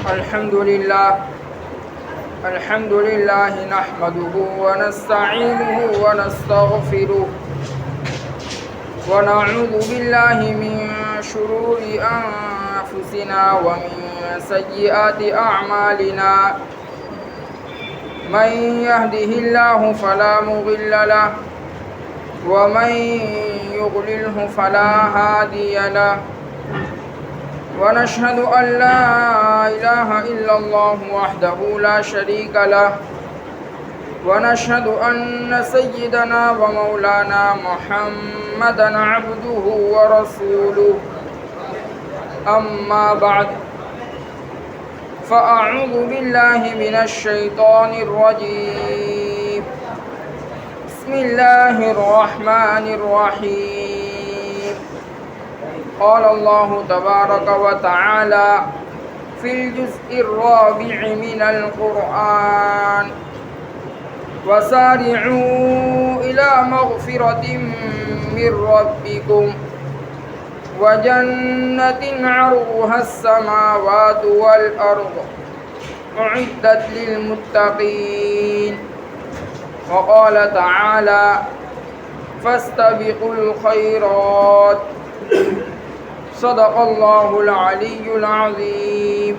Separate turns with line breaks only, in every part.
الحمد لله نحمده ونستعينه ونستغفره ونعوذ بالله من شرور أنفسنا ومن سيئات أعمالنا من يهده الله فلا مضل له ومن يضلله فلا هادي له ونشهد أن لا إله إلا الله وحده لا شريك له ونشهد أن سيدنا ومولانا محمدا عبده ورسوله أما بعد فأعوذ بالله من الشيطان الرجيم بسم الله الرحمن الرحيم قال الله تبارك وتعالى في الجزء الرابع من القرآن وسارعوا إلى مغفرة من ربكم وجنة عرضها السماوات والأرض أعدت للمتقين وقال تعالى فاستبقوا الخيرات صدق الله العلي العظيم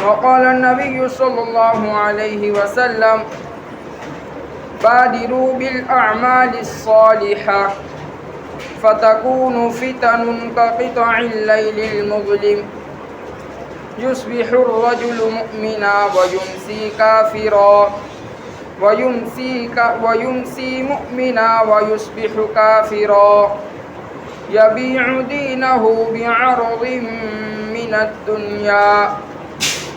وقال النبي صلى الله عليه وسلم بادروا بالأعمال الصالحة فتكون فتن كقطع الليل المظلم يصبح الرجل مؤمنا ويمسي كافرا ويمسي مؤمنا ويصبح كافرا يبيع دينه بعرض من الدنيا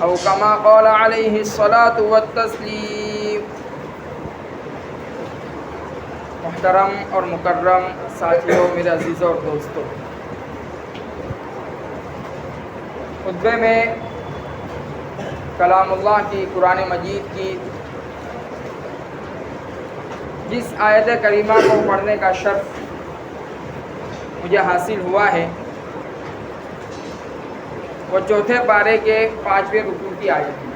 أو كما قال عليه الصلاة والتسليم۔ محترم اور مکرم ساتھیوں، میرے عزیزوں اور دوستوں، خطبے میں کلام اللہ کی، قرآن مجید کی جس آیت کریمہ کو پڑھنے کا شرف مجھے حاصل ہوا ہے وہ چوتھے پارے کے 5ویں رکوع کی آیت ہے۔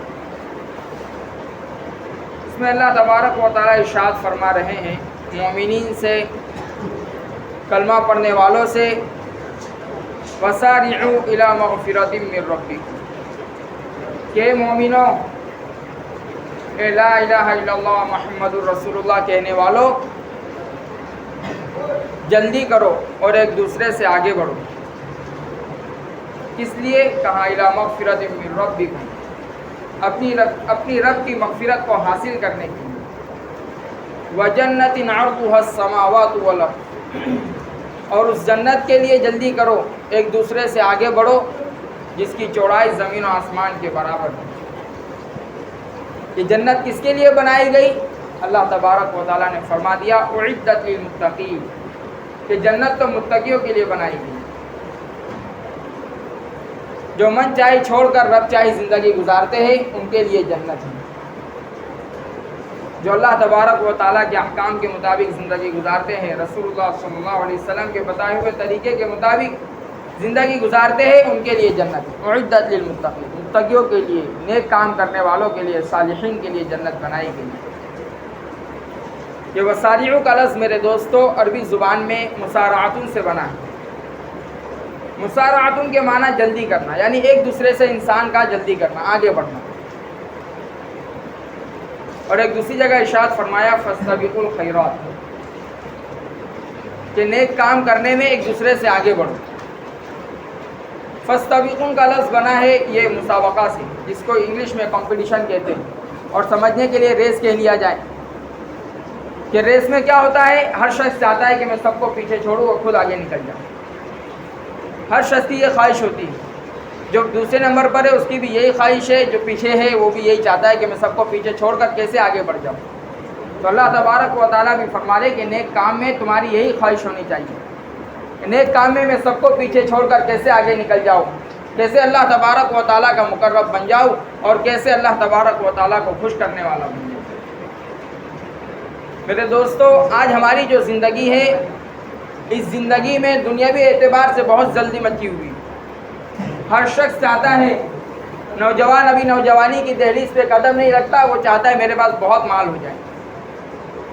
اس میں اللہ تبارک و تعالی ارشاد فرما رہے ہیں مومنین سے، کلمہ پڑھنے والوں سے، وَسَارِعُوا إِلَى مَغْفِرَةٍ مِّن رَّبِّكُمْ، کہ مومنوں، اے لا الہ الا اللہ محمد الرسول اللہ کہنے والوں، جلدی کرو اور ایک دوسرے سے آگے بڑھو۔ کس لیے؟ کہا اِلیٰ مغفرۃ من ربکم، اپنی رب کی مغفرت کو حاصل کرنے کے لیے، وجنۃ عرضها السماوات والارض، اور اس جنت کے لیے جلدی کرو، ایک دوسرے سے آگے بڑھو جس کی چوڑائی زمین و آسمان کے برابر ہے۔ یہ جنت کس کے لیے بنائی گئی؟ اللہ تبارک و تعالیٰ نے فرما دیا اعدت للمتقین، کہ جنت تو متقیوں کے لیے بنائی گئی، جو من چاہے چھوڑ کر رب چاہے زندگی گزارتے ہیں ان کے لیے جنت ہے، جو اللہ تبارک و تعالیٰ کے احکام کے مطابق زندگی گزارتے ہیں، رسول اللہ صلی اللہ علیہ وسلم کے بتائے ہوئے طریقے کے مطابق زندگی گزارتے ہیں، ان کے لیے جنت ہے۔ اعدت للمتقین، متقیوں کے لیے، نیک کام کرنے والوں کے لیے، صالحین کے لیے جنت بنائی گئی۔ یہ وسارعوا کا لفظ میرے دوستو عربی زبان میں مسارعتن سے بنا ہے۔ مسارعتن کے معنی جلدی کرنا، یعنی ایک دوسرے سے انسان کا جلدی کرنا، آگے بڑھنا۔ اور ایک دوسری جگہ ارشاد فرمایا فاستبقوا الخیرات، کہ نیک کام کرنے میں ایک دوسرے سے آگے بڑھو۔ فاستبقوا کا لفظ بنا ہے یہ مسابقہ سے، جس کو انگلش میں کمپٹیشن کہتے ہیں، اور سمجھنے کے لیے ریس کہہ لیا جائے کہ ریس میں کیا ہوتا ہے، ہر شخص چاہتا ہے کہ میں سب کو پیچھے چھوڑوں اور خود آگے نکل جاؤں۔ ہر شخص کی یہ خواہش ہوتی ہے، جو دوسرے نمبر پر ہے اس کی بھی یہی خواہش ہے، جو پیچھے ہے وہ بھی یہی چاہتا ہے کہ میں سب کو پیچھے چھوڑ کر کیسے آگے بڑھ جاؤں۔ تو اللہ تبارک و تعالیٰ بھی فرما رہے کہ نیک کام میں تمہاری یہی خواہش ہونی چاہیے، نیک کام میں سب کو پیچھے چھوڑ کر کیسے آگے نکل جاؤ، کیسے اللہ تبارک و تعالیٰ کا مقرب بن جاؤ، اور کیسے اللہ تبارک و تعالیٰ کو خوش کرنے والا بن جاؤ۔ میرے دوستو، آج ہماری جو زندگی ہے، اس زندگی میں دنیاوی اعتبار سے بہت جلدی مچی ہوئی. ہر شخص چاہتا ہے، نوجوان ابھی نوجوانی کی دہلیز پہ قدم نہیں رکھتا، وہ چاہتا ہے میرے پاس بہت مال ہو جائے،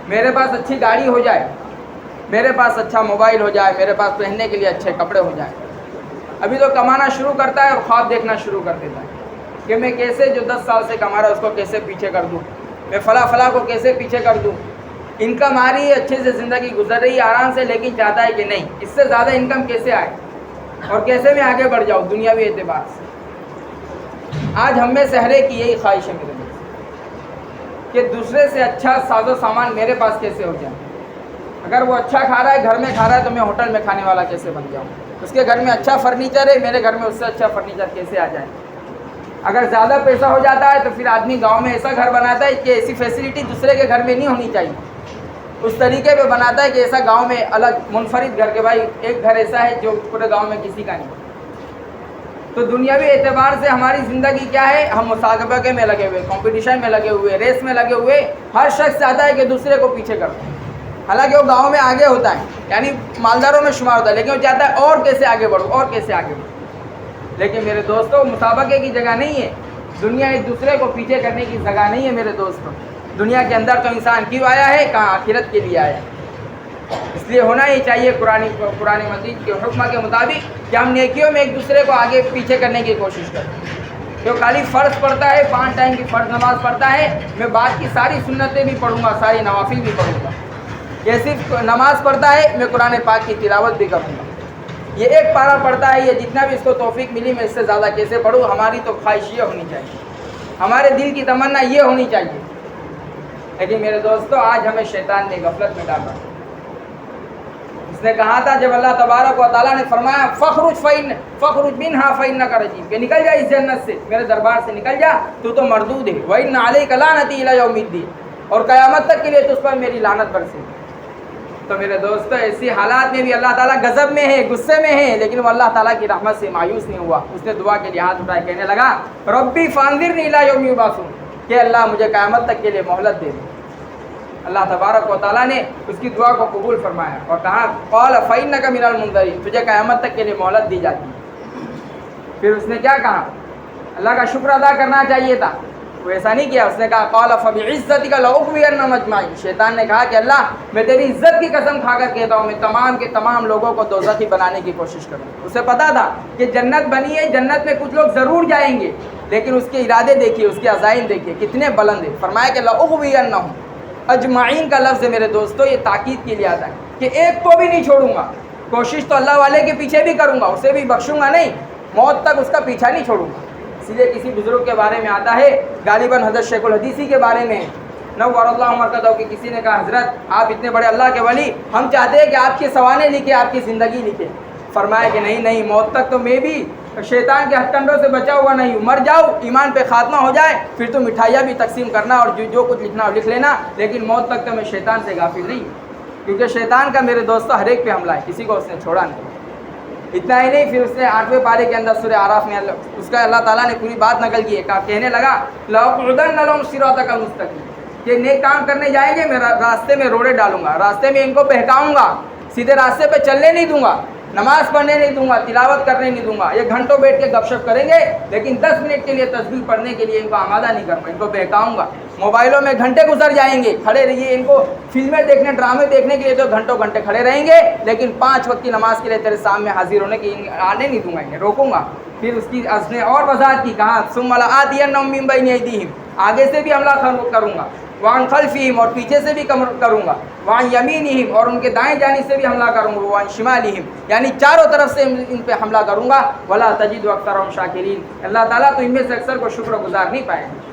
میرے پاس اچھی گاڑی ہو جائے، میرے پاس اچھا موبائل ہو جائے، میرے پاس پہننے کے لیے اچھے کپڑے ہو جائیں. ابھی تو کمانا شروع کرتا ہے اور خواب دیکھنا شروع کر دیتا ہے کہ میں کیسے جو 10 سال سے کما رہا اس کو کیسے پیچھے کر دوں، میں فلاں کو کیسے پیچھے کر دوں. انکم آ رہی ہے، اچھے سے زندگی گزر رہی ہے آرام سے، لیکن چاہتا ہے کہ نہیں، اس سے زیادہ انکم کیسے آئے اور کیسے میں آگے بڑھ جاؤں دنیاوی اعتبار سے. آج ہم میں سے ہر ایک کی یہی خواہش ہے میرے دوست کہ دوسرے سے اچھا ساز و سامان میرے پاس کیسے ہو جائے. اگر وہ اچھا کھا رہا ہے، گھر میں کھا رہا ہے، تو میں ہوٹل میں کھانے والا کیسے بن جاؤں. اس کے گھر میں اچھا فرنیچر ہے، میرے گھر میں اس سے اچھا فرنیچر کیسے آ جائے. اگر زیادہ پیسہ ہو جاتا ہے تو پھر آدمی گاؤں میں ایسا گھر بناتا ہے کہ ایسی فیسلٹی دوسرے کے گھر میں نہیں ہونی چاہیے، اس طریقے پہ بناتا ہے کہ ایسا گاؤں میں الگ منفرد گھر کے، بھائی ایک گھر ایسا ہے جو پورے گاؤں میں کسی کا نہیں. تو دنیاوی اعتبار سے ہماری زندگی کیا ہے؟ ہم مسابقے میں لگے ہوئے، کمپٹیشن میں لگے ہوئے، ریس میں لگے ہوئے. ہر شخص چاہتا ہے کہ دوسرے کو پیچھے کر دیں. حالانکہ وہ گاؤں میں آگے ہوتا ہے، یعنی مالداروں میں شمار ہوتا ہے، لیکن وہ چاہتا ہے اور کیسے آگے بڑھوں، اور کیسے آگے بڑھوں. لیکن میرے دوستوں، مسابقے کی جگہ نہیں ہے، دنیا ایک دوسرے کو پیچھے کرنے کی جگہ نہیں ہے میرے دوستوں. دنیا کے اندر تو انسان کیوں آیا ہے؟ کہاں؟ آخرت کے لیے آیا ہے. اس لیے ہونا ہی چاہیے قرآن مجید کے حکم کے مطابق کہ ہم نیکیوں میں ایک دوسرے کو آگے پیچھے کرنے کی کوشش کریں. جو خالی فرض پڑھتا ہے، 5 ٹائم کی فرض نماز پڑھتا ہے، میں بعد کی ساری سنتیں بھی پڑھوں گا، ساری نوافل بھی پڑھوں گا. یہ صرف نماز پڑھتا ہے، میں قرآن پاک کی تلاوت بھی کروں گا. یہ ایک پارہ پڑھتا ہے، یہ جتنا بھی اس کو توفیق ملی میں اس سے زیادہ کیسے پڑھوں. ہماری تو خواہش یہ ہونی چاہیے، ہمارے دل کی تمنا یہ ہونی چاہیے. لیکن میرے دوستو، آج ہمیں شیطان نے غفلت میں ڈالا. اس نے کہا تھا جب اللہ تبارک و تعالیٰ نے فرمایا فخرج منہا فإنک رجیم، کہ نکل جا اس جنت سے، میرے دربار سے نکل جا، تو مردود ہے. وإن علیک لعنتی الی یوم الدین، اور قیامت تک کے لیے تجھ پر میری لعنت برسے. تو میرے دوستو، ایسی حالات میں بھی اللہ تعالیٰ غضب میں ہے، غصے میں ہے، لیکن وہ اللہ تعالیٰ کی رحمت سے مایوس نہیں ہوا. اس نے دعا کے لیے ہاتھ اٹھائے، کہنے لگا ربی فانظرنی الی یوم یبعثون، کہ اللہ مجھے قیامت تک کے لیے مہلت دے دے. اللہ تبارک و تعالیٰ نے اس کی دعا کو قبول فرمایا اور کہا قال فإنک من المنظرین، تجھے قیامت تک کے لیے مہلت دی جاتی ہے. پھر اس نے کیا کہا؟ اللہ کا شکر ادا کرنا چاہیے تھا، وہ ایسا نہیں کیا. اس نے کہا قال فبعزتک لأغوینہم اجمعین، شیطان نے کہا کہ اللہ میں تیری عزت کی قسم کھا کر کہتا ہوں میں تمام کے تمام لوگوں کو دوزخی بنانے کی کوشش کروں. اسے پتا تھا کہ جنت بنی ہے، جنت میں کچھ لوگ ضرور جائیں گے، لیکن اس کے ارادے دیکھیے، اس کے عزائم دیکھیے کتنے بلند ہیں. فرمایا کہ لأغوینہم اجمعین کا لفظ ہے میرے دوستو، یہ تاکید کے لیے آتا ہے کہ ایک کو بھی نہیں چھوڑوں گا. کوشش تو اللہ والے کے پیچھے بھی کروں گا، اسے بھی بخشوں گا نہیں، موت تک اس کا پیچھا نہیں چھوڑوں گا. اس لیے کسی بزرگ کے بارے میں آتا ہے، غالباً حضرت شیخ الحدیثی کے بارے میں، نور اللہ مرقدہ، کہ کسی نے کہا حضرت آپ اتنے بڑے اللہ کے ولی، ہم چاہتے ہیں کہ آپ کی سوانح لکھے، آپ کی زندگی لکھے. فرمایا کہ نہیں، موت تک تو میں بھی شیطان کے ہتھ کنڈوں سے بچا ہوا نہیں ہوں. مر جاؤ، ایمان پہ خاتمہ ہو جائے، پھر تو مٹھائیاں بھی تقسیم کرنا اور جو کچھ لکھنا ہو لکھ لینا، لیکن موت تک تو میں شیطان سے غافل نہیں ہوں. کیونکہ شیطان کا میرے دوستو ہر ایک پہ حملہ ہے، کسی کو اس نے چھوڑا نہیں. اتنا ہی نہیں، پھر اس نے 8ویں پارے کے اندر سورہ اعراف میں اس کا اللہ تعالیٰ نے پوری بات نقل کی ہے. کہنے لگا لأقعدن لهم صراطک المستقیم، کہ نیک کام کرنے جائیں گے میں راستے میں روڑے ڈالوں گا، راستے میں ان کو بہکاؤں گا، سیدھے راستے پہ چلنے نہیں دوں گا، نماز پڑھنے نہیں دوں گا، تلاوت کرنے نہیں دوں گا. یہ گھنٹوں بیٹھ کے گپ شپ کریں گے، لیکن 10 منٹ کے لیے تسبیح پڑھنے کے لیے ان کو آمادہ نہیں کروں گا، ان کو بہکاؤں گا. موبائلوں میں گھنٹے گزر جائیں گے، کھڑے رہیے، ان کو فلمیں دیکھنے، ڈرامے دیکھنے کے لیے تو گھنٹوں گھنٹے کھڑے رہیں گے، لیکن 5 وقت کی نماز کے لیے تیرے سامنے حاضر ہونے کی آنے نہیں دوں گا، انہیں روکوں گا. پھر اس نے اور وضاحت کی، کہا ثم لآتینہم من بین ایدیہم، آگے سے بھی حملہ کروں گا، وعن خلفہم، اور پیچھے سے بھی کروں گا، وعن یمینہم، اور ان کے دائیں جانب سے بھی حملہ کروں گا، وعن شمالہم، یعنی چاروں طرف سے ان پہ حملہ کروں گا. ولا تجد اکثرہم شاکرین، اللہ تعالیٰ تو ان میں سے اکثر کو شکر گزار نہیں پائے گا.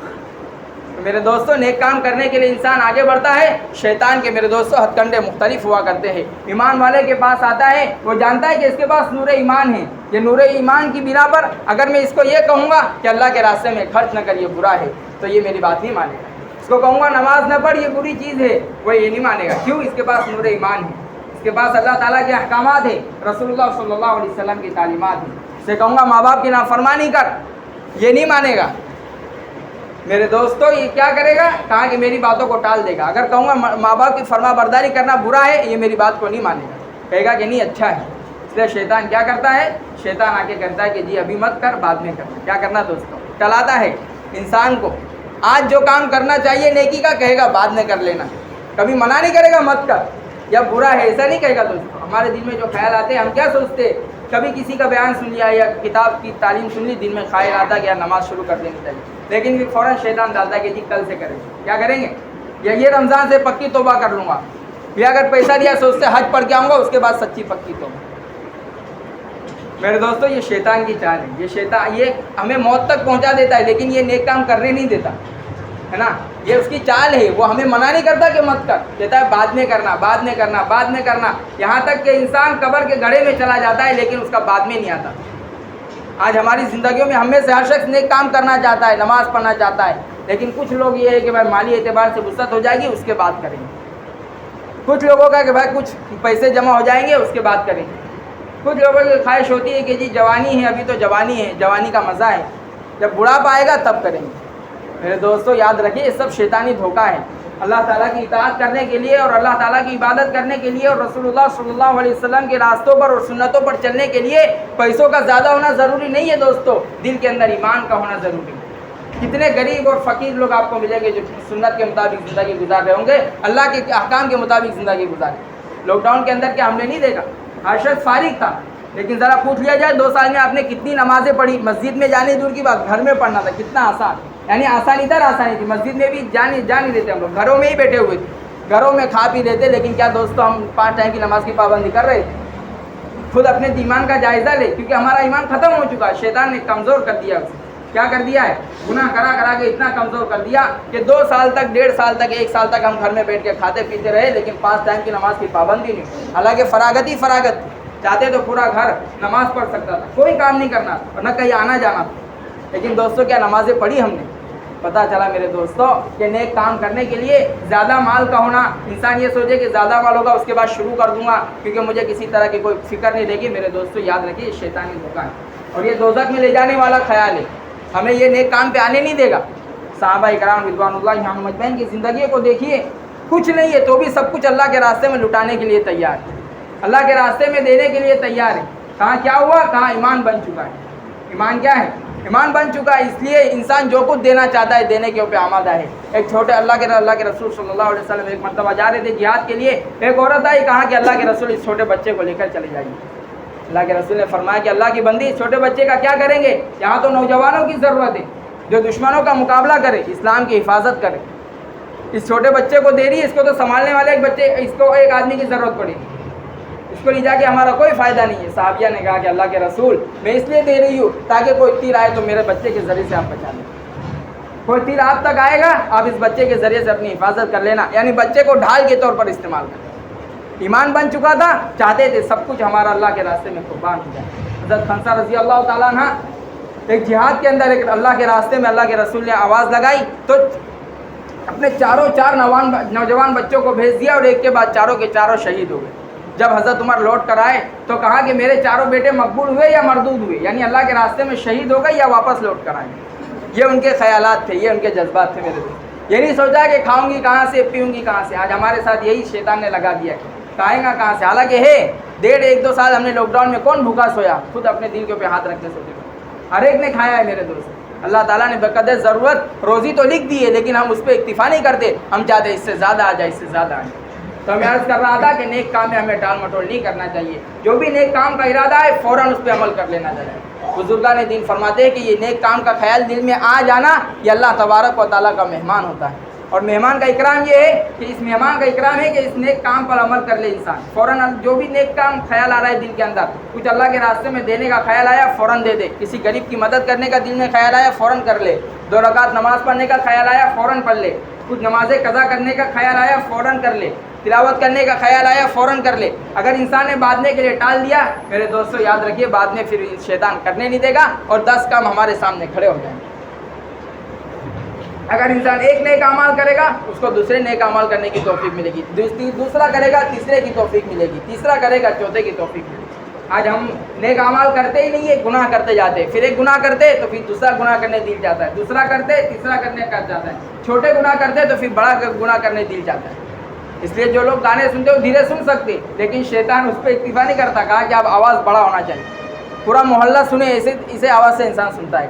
تو میرے دوستوں، نیک کام کرنے کے لیے انسان آگے بڑھتا ہے. شیطان کے میرے دوستوں ہتھ کنڈے مختلف ہوا کرتے ہیں. ایمان والے کے پاس آتا ہے، وہ جانتا ہے کہ اس کے پاس نور ایمان ہے، یہ نور ایمان کی بنا پر اگر میں اس کو یہ کہوں گا کہ اللہ کے راستے میں خرچ نہ کر، یہ برا ہے، تو یہ میری بات نہیں مانے گا. اس کو کہوں گا نماز نہ پڑھ، یہ بری چیز ہے، وہ یہ نہیں مانے گا. کیوں؟ اس کے پاس نور ایمان ہے، اس کے پاس اللہ تعالیٰ کے احکامات ہیں، رسول اللہ صلی اللہ علیہ وسلم کی تعلیمات ہیں. اسے کہوں گا ماں باپ کی نافرمانی کر، یہ نہیں مانے گا. میرے دوستو یہ کیا کرے گا؟ کہا کہ میری باتوں کو ٹال دے گا. اگر کہوں گا ماں باپ کی فرما برداری کرنا برا ہے، یہ میری بات کو نہیں مانے گا، کہے گا کہ نہیں اچھا ہے. اس لیے شیطان کیا کرتا ہے؟ شیطان آ کے کہتا ہے کہ جی ابھی مت کر، بعد میں کر. کیا کرنا دوستو؟ ٹلاتا ہے انسان کو. آج جو کام کرنا چاہیے نیکی کا، کہے گا بعد میں کر لینا. کبھی منع نہیں کرے گا مت کر یا برا ہے، ایسا نہیں کہے گا دوستو. ہمارے دل میں جو خیال آتے ہیں ہم کیا سوچتے؟ کبھی کسی کا بیان سن لیا یا کتاب کی تعلیم سن لی، دل میں خیال آتا کہ یار نماز شروع کر دینی چاہیے، لیکن پھر فوراً شیطان ڈالتا ہے کہ جی کل سے کریں. کیا کریں گے؟ یا یہ رمضان سے پکی توبہ کر لوں گا، یا اگر پیسہ دیا سوچتے حج پڑھ کے آؤں گا، اس کے بعد سچی پکی توبہ. میرے دوستو یہ شیطان کی چال ہے. یہ شیطان یہ ہمیں موت تک پہنچا دیتا ہے، لیکن یہ نیک کام کرنے نہیں دیتا ہے نا. یہ اس کی چال ہے. وہ ہمیں منع نہیں کرتا کہ مت کر، کہتا ہے بعد میں کرنا، بعد میں کرنا، بعد میں کرنا. یہاں تک کہ انسان قبر کے گڑھے میں چلا جاتا ہے لیکن اس کا بعد میں نہیں آتا. آج ہماری زندگیوں میں ہم میں سے ہر شخص نیک کام کرنا چاہتا ہے، نماز پڑھنا چاہتا ہے، لیکن کچھ لوگ یہ ہے کہ بھائی مالی اعتبار سے وسعت ہو جائے گی اس کے بعد کریں گے. کچھ لوگوں کا کہ بھائی کچھ پیسے جمع ہو جائیں گے اس کے بعد کریں گے. کچھ لوگوں کی خواہش ہوتی ہے کہ جی جوانی ہے، ابھی تو جوانی ہے، جوانی کا مزہ ہے، جب بڑھاپا آئے گا تب کریں گے. میرے دوستو یاد رکھیے یہ سب شیطانی دھوکہ ہے. اللہ تعالیٰ کی اطاعت کرنے کے لیے اور اللہ تعالیٰ کی عبادت کرنے کے لیے اور رسول اللہ صلی اللہ علیہ وسلم کے راستوں پر اور سنتوں پر چلنے کے لیے پیسوں کا زیادہ ہونا ضروری نہیں ہے دوستو، دل کے اندر ایمان کا ہونا ضروری ہے. کتنے غریب اور فقیر لوگ آپ کو ملیں گے جو سنت کے مطابق زندگی گزار رہے ہوں گے، اللہ کے احکام کے مطابق زندگی گزارے. لاک ڈاؤن کے اندر کیا ہم نے نہیں دیکھا؟ ہر شخص فارغ تھا، لیکن ذرا پوچھ لیا جائے 2 سال میں آپ نے کتنی نمازیں پڑھی؟ مسجد میں جانے دور کی بات، گھر میں پڑھنا تھا. کتنا آسان، یعنی آسانی در آسانی تھی. مسجد میں بھی جا نہیں دیتے ہم لوگ، گھروں میں ہی بیٹھے ہوئے تھے، گھروں میں کھا پی لیتے. لیکن کیا دوستو ہم 5 ٹائم کی نماز کی پابندی کر رہے تھے؟ خود اپنے ایمان کا جائزہ لے، کیونکہ ہمارا ایمان ختم ہو چکا ہے. شیطان نے کمزور کر دیا اسے. کیا کر دیا ہے؟ گناہ کرا کے اتنا کمزور کر دیا کہ 2 سال تک، 1.5 سال تک، 1 سال تک ہم گھر میں بیٹھ کے کھاتے پیتے رہے، لیکن 5 ٹائم کی نماز کی پابندی نہیں. حالانکہ فراغت ہی فراغت تھی، چاہتے تو پورا گھر نماز پڑھ سکتا تھا، کوئی کام نہیں کرنا تھا، نہ کہیں آنا جانا تھا. لیکن دوستو کیا نمازیں پڑھی ہم نے؟ پتہ چلا میرے دوستو کہ نیک کام کرنے کے لیے زیادہ مال کا ہونا، انسان یہ سوچے کہ زیادہ مال ہوگا اس کے بعد شروع کر دوں گا کیونکہ مجھے کسی طرح کی کوئی فکر نہیں رہے گی. میرے دوستو یاد رکھیے یہ شیطانی دھوکہ ہے اور یہ دوزخ میں لے جانے والا خیال ہے. ہمیں یہ نیک کام پہ آنے نہیں دے گا. صحابہ کرام رضوان اللہ عنہم اجمعین کی زندگی کو دیکھیے، کچھ نہیں ہے تو بھی سب کچھ اللہ کے راستے میں لٹانے کے لیے تیار ہے، اللہ کے راستے میں دینے کے لیے تیار ہے. کہاں کیا ہوا؟ کہاں ایمان بن چکا ہے. ایمان کیا ہے؟ ایمان بن چکا ہے. اس لیے انسان جو کچھ دینا چاہتا ہے دینے کے اوپر آمادہ ہے. ایک چھوٹے اللہ کے رسول صلی اللہ علیہ وسلم ایک مرتبہ جا رہے تھے جہاد کے لیے. ایک عورت آئی، کہا کہ اللہ کے رسول اس چھوٹے بچے کو لے کر چلے جائیے. اللہ کے رسول نے فرمایا کہ اللہ کی بندی اس چھوٹے بچے کا کیا کریں گے؟ یہاں تو نوجوانوں کی ضرورت ہے جو دشمنوں کا مقابلہ کرے، اسلام کی حفاظت کرے. اس چھوٹے بچے کو دے رہی ہے، اس کو تو سنبھالنے والے اس کو ایک آدمی کی ضرورت پڑی، اس کو لے جا کے ہمارا کوئی فائدہ نہیں ہے. صحابیہ نے کہا کہ اللہ کے رسول میں اس لیے دے رہی ہوں تاکہ کوئی تیر آئے تو میرے بچے کے ذریعے سے آپ بچا لیں. کوئی تیر آپ تک آئے گا، آپ اس بچے کے ذریعے سے اپنی حفاظت کر لینا، یعنی بچے کو ڈھال کے طور پر استعمال کرنا. ایمان بن چکا تھا، چاہتے تھے سب کچھ ہمارا اللہ کے راستے میں قربان ہو جائے. حضرت خنسا رضی اللہ تعالیٰ عنہ ایک جہاد کے اندر ایک اللہ کے راستے میں اللہ کے رسول نے آواز لگائی تو اپنے چار نوجوان بچوں کو بھیج دیا اور ایک کے بعد چاروں کے چاروں شہید ہو گئے. جب حضرت عمر لوٹ کر آئے تو کہا کہ میرے چاروں بیٹے مقبول ہوئے یا مردود ہوئے، یعنی اللہ کے راستے میں شہید ہو گئے یا واپس لوٹ کر آئے. یہ ان کے خیالات تھے، یہ ان کے جذبات تھے میرے دوست. یہ نہیں سوچا کہ کھاؤں گی کہاں سے، پیوں گی کہاں سے. آج ہمارے ساتھ یہی شیطان نے لگا دیا کہ کھائیں گا کہاں سے. حالانکہ ہے 1.5-2 سال ہم نے لاک ڈاؤن میں کون بھوکا سویا؟ خود اپنے دل کے اوپر ہاتھ رکھتے سوتے، ہر ایک نے کھایا ہے میرے دوست. اللہ تعالیٰ نے بقدر ضرورت روزی تو لکھ دی ہے، لیکن ہم اس پہ اکتفا نہیں کرتے. ہم چاہتے ہیں اس سے زیادہ آ جائے، اس سے زیادہ آ جائے. تو میں عرض کر رہا تھا کہ نیک کام میں ہمیں ٹال مٹول نہیں کرنا چاہیے. جو بھی نیک کام کا ارادہ ہے فوراً اس پہ عمل کر لینا چاہیے. بزرگان دین فرماتے ہیں کہ یہ نیک کام کا خیال دل میں آ جانا یہ اللہ تبارک و تعالیٰ کا مہمان ہوتا ہے. اور مہمان کا اکرام یہ ہے کہ اس مہمان کا اکرام ہے کہ اس نیک کام پر عمل کر لے انسان. فوراً جو بھی نیک کام خیال آ رہا ہے دل کے اندر، کچھ اللہ کے راستے میں دینے کا خیال آیا فوراً دے دے. کسی غریب کی مدد کرنے کا دل میں خیال آیا فوراً کر لے. 2 رکعت نماز پڑھنے کا خیال آیا فوراً پڑھ لے. کچھ نمازیں قضا کرنے کا خیال آیا فوراً کر لے. تلاوت کرنے کا خیال آیا فوراً کر لے. اگر انسان نے بعد میں کے لیے ٹال دیا میرے دوستو یاد رکھیے بعد میں پھر شیطان کرنے نہیں دے گا اور 10 کام ہمارے سامنے کھڑے ہو جائیں گے. اگر انسان ایک نیک اعمال کرے گا اس کو دوسرے نیک اعمال کرنے کی توفیق ملے گی، دوسرا کرے گا تیسرے کی توفیق ملے گی، تیسرا کرے گا چوتھے کی توفیق ملے گی. آج ہم نیک اعمال کرتے ہی نہیں ہے، گناہ کرتے جاتے ہیں، پھر ایک گناہ کرتے تو پھر دوسرا گناہ کرنے دل جاتا ہے، دوسرا کرتے تیسرا کرنے کا جاتا ہے، چھوٹے گناہ کرتے تو پھر بڑا گناہ کرنے دل جاتا ہے۔ اس لیے جو لوگ گانے سنتے وہ دھیرے سن سکتے، لیکن شیطان اس پہ اکتفا نہیں کرتا، کہا کہ اب آواز بڑا ہونا چاہیے، پورا محلہ سنے، اسے آواز سے انسان سنتا ہے۔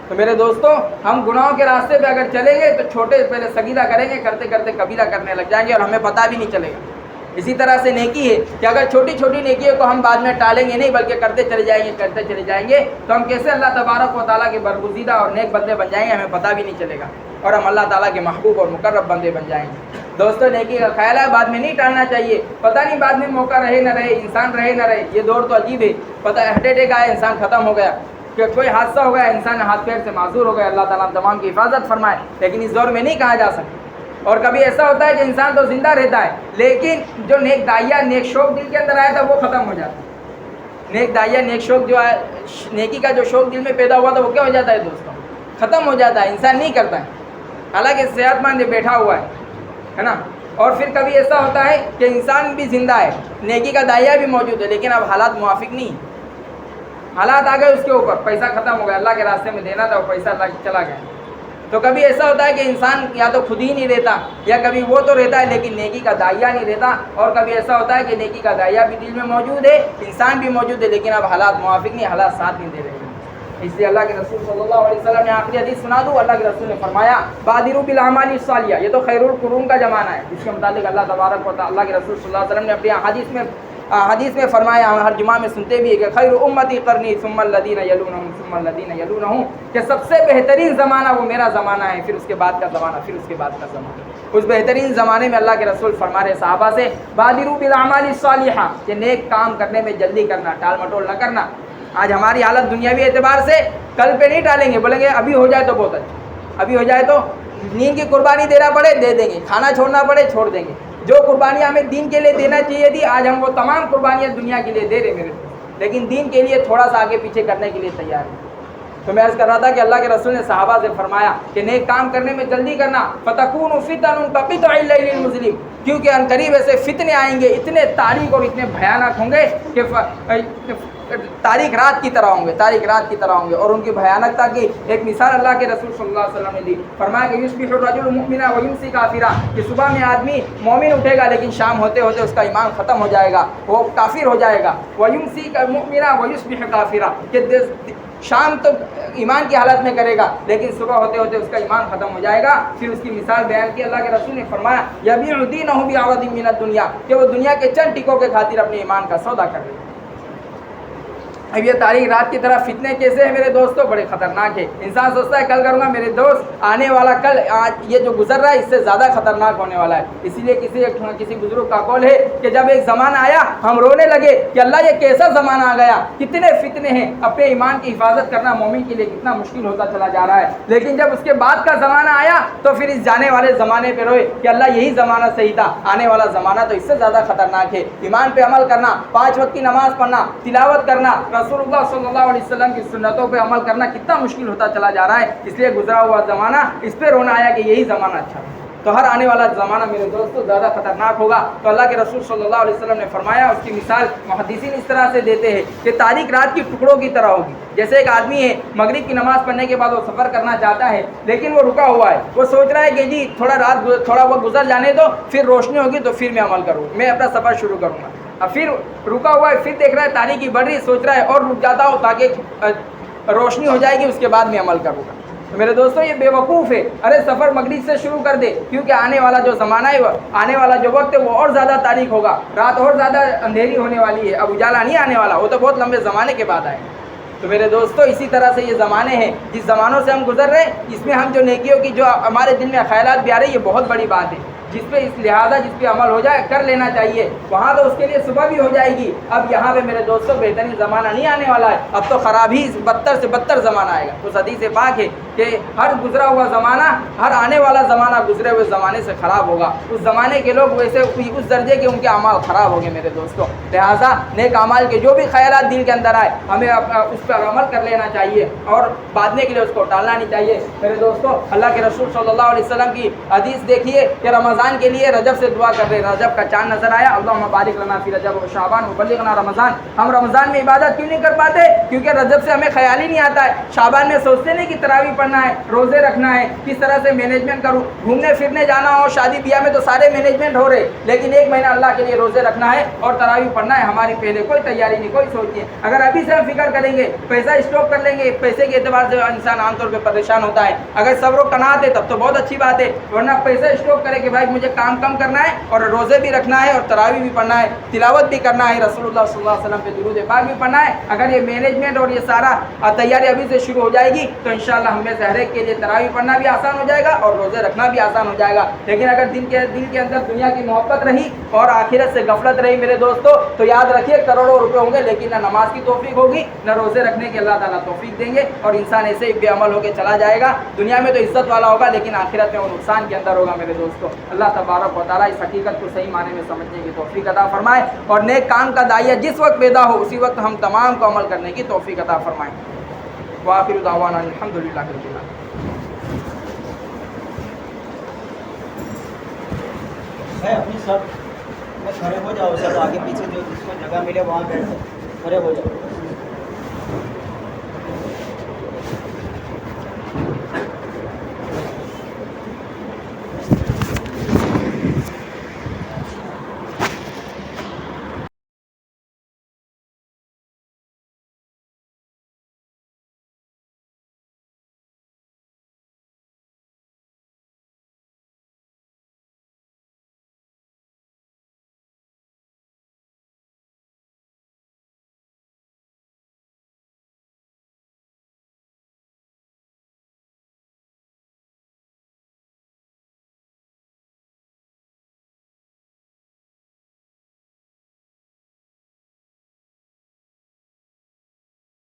تو میرے دوستو، ہم گناہوں کے راستے پہ اگر چلیں گے تو چھوٹے پہلے صغیرہ کریں گے، کرتے کرتے کبیرہ کرنے لگ جائیں گے اور ہمیں پتہ بھی نہیں چلے گا۔ اسی طرح سے نیکی ہے کہ اگر چھوٹی چھوٹی نیکیوں کو ہم بعد میں ٹالیں گے نہیں، بلکہ کرتے چلے جائیں گے تو ہم کیسے اللہ تبارک و تعالیٰ کے برگزیدہ اور نیک بندے بن جائیں گے، ہمیں پتہ بھی نہیں چلے گا، اور ہم اللہ تعالیٰ کے محبوب اور مقرب بندے بن جائیں گے۔ دوستو، نیکی کا خیال ہے بعد میں نہیں ٹالنا چاہیے، پتہ نہیں بعد میں موقع رہے نہ رہے، انسان رہے نہ رہے، یہ دور تو عجیب ہے، پتہ ہارٹ اٹیک آیا انسان ختم ہو گیا، کہ کوئی حادثہ ہو گیا انسان ہاتھ پیر سے معذور ہو گیا، اللہ تعالیٰ تمام کی حفاظت فرمائے، لیکن اس دور میں نہیں کہا جا سکتا۔ اور کبھی ایسا ہوتا ہے کہ انسان تو زندہ رہتا ہے، لیکن جو نیک داعیہ نیک شوق دل کے اندر آیا تھا وہ ختم ہو جاتا ہے۔ نیک داعیہ نیک شوق جو ہے، نیکی کا جو شوق دل میں پیدا ہوا تھا وہ کیا ہو جاتا ہے دوستوں؟ ختم ہو جاتا ہے، انسان نہیں کرتا ہے، حالانکہ صحت مند بیٹھا ہوا ہے نا۔ اور پھر کبھی ایسا ہوتا ہے کہ انسان بھی زندہ ہے، نیکی کا داعیہ بھی موجود ہے، لیکن اب حالات موافق نہیں، حالات آ گئے اس کے اوپر، پیسہ ختم ہو گیا، اللہ کے راستے میں دینا تھا وہ پیسہ اللہ چلا گیا۔ تو کبھی ایسا ہوتا ہے کہ انسان یا تو خود ہی نہیں رہتا، یا کبھی وہ تو رہتا ہے لیکن نیکی کا داعیہ نہیں رہتا، اور کبھی ایسا ہوتا ہے کہ نیکی کا داعیہ بھی دل میں موجود ہے، انسان بھی موجود ہے، لیکن اب حالات موافق نہیں، حالات ساتھ نہیں دے رہے ہیں۔ اس لیے اللہ کے رسول صلی اللہ علیہ وسلم نے آخری حدیث سنا دوں، اللہ کے رسول نے فرمایا بادروا بالاعمال الصالحہ، یہ تو خیر القرون کا زمانہ ہے، جس کے متعلق اللہ تبارک و تعالی، اللہ کے رسول صلی اللہ علیہ وسلم نے اپنی حدیث میں فرمایا، ہم ہر جمعہ میں سنتے بھی ہے کہ خیر امتی قرنی ثم الذین یلونہم ثم الذین یلونہم، کہ سب سے بہترین زمانہ وہ میرا زمانہ ہے، پھر اس کے بعد کا زمانہ، پھر اس کے بعد کا زمانہ۔ اس بہترین زمانے میں اللہ کے رسول فرما رہے صحابہ سے بادروا بالاعمال الصالحہ، کہ نیک کام کرنے میں جلدی کرنا، ٹال مٹول نہ کرنا۔ آج ہماری حالت دنیاوی اعتبار سے کل پہ نہیں ٹالیں گے، بولیں گے ابھی ہو جائے تو بہت اچھا، ابھی ہو جائے تو نیند کی قربانی دینا پڑے دے دیں گے، کھانا چھوڑنا پڑے چھوڑ دیں گے، جو قربانیاں ہمیں دین کے لیے دینا چاہیے تھی آج ہم وہ تمام قربانیاں دنیا کے لیے دے رہے میرے، لیکن دین کے لیے تھوڑا سا آگے پیچھے کرنے کے لیے تیار ہیں۔ تو میں عرض کر رہا تھا کہ اللہ کے رسول نے صحابہ سے فرمایا کہ نیک کام کرنے میں جلدی کرنا، فتکون فتن کقطع اللیل المظلم، کیونکہ ان قریب ایسے فتنے آئیں گے، اتنے تاریک اور اتنے بھیانک ہوں گے کہ تاریک رات کی طرح ہوں گے، تاریک رات کی طرح ہوں گے، اور ان کی بھیانکتا کی ایک مثال اللہ کے رسول صلی اللہ علیہ وسلم نے دی، فرمایا کہ یصبح الرجل مؤمنا ویمسی کافرا، کہ صبح میں آدمی مومن اٹھے گا لیکن شام ہوتے ہوتے اس کا ایمان ختم ہو جائے گا، وہ کافر ہو جائے گا، ویمسی مؤمنا ویصبح کافرا، کہ شام تو ایمان کی حالت میں کرے گا لیکن صبح ہوتے ہوتے اس کا ایمان ختم ہو جائے گا۔ پھر اس کی مثال بیان کی اللہ کے رسول نے فرمایا یبیع دینہ بعرض من الدنیا، کہ وہ دنیا کے چند ٹکوں کے خاطر اپنے ایمان کا سودا کر لے۔ اب یہ تاریخ رات کی طرح فتنے کیسے ہیں میرے دوستوں؟ بڑے خطرناک ہے۔ انسان سوچتا ہے کل کروں گا، میرے دوست آنے والا کل آج یہ جو گزر رہا ہے اس سے زیادہ خطرناک ہونے والا ہے۔ اسی لیے کسی بزرگ کا قول ہے کہ جب ایک زمانہ آیا ہم رونے لگے کہ اللہ یہ کیسا زمانہ آ گیا، کتنے فتنے ہیں، اپنے ایمان کی حفاظت کرنا مومن کے لیے کتنا مشکل ہوتا چلا جا رہا ہے۔ لیکن جب اس کے بعد کا زمانہ آیا تو پھر اس جانے والے زمانے پہ روئے کہ اللہ یہی زمانہ صحیح تھا، آنے والا زمانہ تو اس سے زیادہ خطرناک ہے۔ ایمان پہ عمل کرنا، 5 وقت کی نماز پڑھنا، تلاوت کرنا، رسول اللہ صلی اللہ علیہ وسلم کی سنتوں پہ عمل کرنا کتنا مشکل ہوتا چلا جا رہا ہے۔ اس لیے گزرا ہوا زمانہ اس پہ رونا آیا کہ یہی زمانہ اچھا ہے۔ تو ہر آنے والا زمانہ میرے دوستوں زیادہ خطرناک ہوگا۔ تو اللہ کے رسول صلی اللہ علیہ وسلم نے فرمایا، اس کی مثال محدثین اس طرح سے دیتے ہیں کہ تاریک رات کی ٹکڑوں کی طرح ہوگی۔ جیسے ایک آدمی ہے، مغرب کی نماز پڑھنے کے بعد وہ سفر کرنا چاہتا ہے لیکن وہ رکا ہوا ہے، وہ سوچ رہا ہے کہ جی تھوڑا وقت گزر جانے دو، پھر روشنی ہوگی تو پھر میں عمل کروں، میں اپنا سفر شروع کروں گا۔ اب پھر رکا ہوا ہے، پھر دیکھ رہا ہے تاریکی بڑھ رہی، سوچ رہا ہے اور رک جاتا ہو تاکہ روشنی ہو جائے گی اس کے بعد میں عمل کروں گا۔ تو میرے دوستوں یہ بے وقوف ہے، ارے سفر مغرب سے شروع کر دے، کیونکہ آنے والا جو زمانہ ہے، آنے والا جو وقت ہے وہ اور زیادہ تاریک ہوگا، رات اور زیادہ اندھیری ہونے والی ہے، اب اجالا نہیں آنے والا، وہ تو بہت لمبے زمانے کے بعد آئے۔ تو میرے دوستوں اسی طرح سے یہ زمانے ہیں، جس زمانوں سے ہم گزر رہے ہیں اس میں ہم جو نیکیوں کی جو ہمارے دل میں خیالات بھی آ رہے ہیں، یہ بہت بڑی بات ہے، جس پہ اس لہٰذا جس پہ عمل ہو جائے کر لینا چاہیے۔ وہاں تو اس کے لیے صبح بھی ہو جائے گی، اب یہاں پہ میرے دوستوں بہترین زمانہ نہیں آنے والا ہے، اب تو خرابی بدتر سے بدتر زمانہ آئے گا۔ تو حدیث پاک ہے کہ کہ ہر گزرا ہوا زمانہ، ہر آنے والا زمانہ گزرے ہوئے زمانے سے خراب ہوگا. اس زمانے کے لوگ ویسے اس درجے کے ان کے اعمال خراب ہو گئے میرے دوستوں. لہٰذا نیک اعمال کے جو بھی خیالات دل کے اندر آئے ہمیں اس پر عمل کر لینا چاہیے اور بعدنے کے لیے اس کو ٹالنا نہیں چاہیے. میرے دوستوں اللہ کے رسول صلی اللہ علیہ وسلم کی حدیث دیکھیے کہ رمضان کے لیے رجب سے دعا کر رہے. رجب کا چاند نظر آیا، اللہم بارک لنا فی رجب و شعبان وبلغنا رمضان. ہم رمضان میں عبادت کیوں نہیں کر پاتے؟ کیونکہ رجب سے ہمیں خیال ہی نہیں آتا ہے. شعبان میں سوچتے نہیں کہ تراویح پڑھنا ہے، روزے رکھنا ہے، کس طرح سے مینجمنٹ کروں. گھومنے پھرنے جانا ہو، شادی بیاہ میں تو سارے مینجمنٹ ہو رہے، لیکن ایک مہینہ اللہ کے لیے روزے رکھنا ہے اور تراویح پڑھنا ہے. ہماری پہلے کوئی تیاری نہیں، کوئی سوچ نہیں. اگر ابھی سے ہم فکر کریں گے، پیسہ اسٹاک کر لیں گے، پیسے کے اعتبار سے انسان عام طور پہ پریشان ہوتا ہے. اگر صبر و قناعت ہے تب تو بہت اچھی بات ہے، ورنہ پیسہ اسٹاک کرے کہ بھائی مجھے کام کم کرنا ہے اور روزے بھی رکھنا ہے اور تراویح بھی پڑھنا ہے، تلاوت بھی کرنا ہے، رسول اللہ صلی اللہ علیہ وسلم پہ درود پاک بھی پڑھنا ہے. اگر یہ مینجمنٹ اور یہ سارا تیاری ابھی سے شروع ہو جائے گی تو انشاءاللہ ہم میں سے ہر ایک کے لیے تراویح پڑھنا بھی آسان ہو جائے گا اور روزے رکھنا بھی آسان ہو جائے گا. لیکن اگر دل کے اندر دنیا کی محبت رہی اور آخرت سے غفلت رہی میرے دوستو، تو یاد رکھیے کروڑوں روپے ہوں گے لیکن نہ نماز کی توفیق ہوگی نہ روزے رکھنے کی اللہ تعالیٰ توفیق دیں گے اور انسان ایسے ہی بے عمل ہو کے چلا جائے گا. دنیا میں تو عزت والا ہوگا لیکن آخرت میں وہ نقصان کے اندر ہوگا میرے دوستو. اللہ تبارک و تعالیٰ اس حقیقت کو صحیح معنی میں سمجھنے کی توفیق عطا فرمائے اور نیک کام کا داعیہ جس وقت پیدا ہو اسی وقت ہم تمام کو عمل کرنے کی توفیق عطا فرمائے. وآخر دعوانا الحمدللہ رب العالمین.
اپنی سب کھڑے ہو جاؤ، سب آگے پیچھے جو جس کو جگہ ملے وہاں بیٹھ کھڑے ہو جاؤ.